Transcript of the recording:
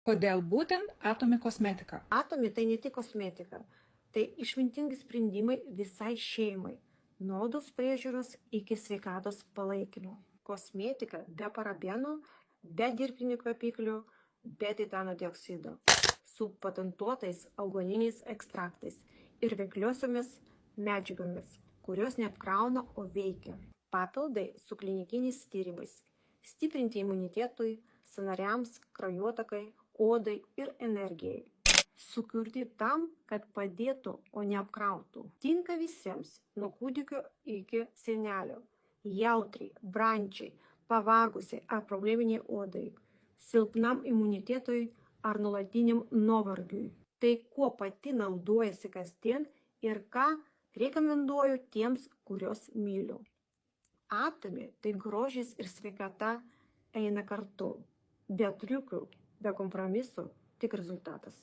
Kodėl būtent Atomy kosmetika? Atomy tai ne tik kosmetika, tai išmintingi sprendimai visai šeimai, nuo odos priežiūros iki sveikatos palaikymo. Kosmetika be parabenų, be dirbtinių kvapiklių, be titano dioksido, su patentuotais augaliniais ekstraktais ir veikliosiomis medžiagomis, kurios neapkrauna, o veikia. Papildai su klinikiniais tyrimais, stiprinti imunitetui, sąnariams, kraujotakai, odai ir energijai. Sukurti tam, kad padėtų, o neapkrautų. Tinka visiems, nuo kūdikio iki senelio. Jautriai, brandžiai, pavargusiai ar probleminiai odai, silpnam imunitetui ar nuolatiniam nuovargiui. Tai kuo pati naudojasi kasdien ir ką rekomenduoju tiems, kuriuos myliu. Atomy tai grožis ir sveikata eina kartu. Be triukų, be kompromisų, tik rezultatas.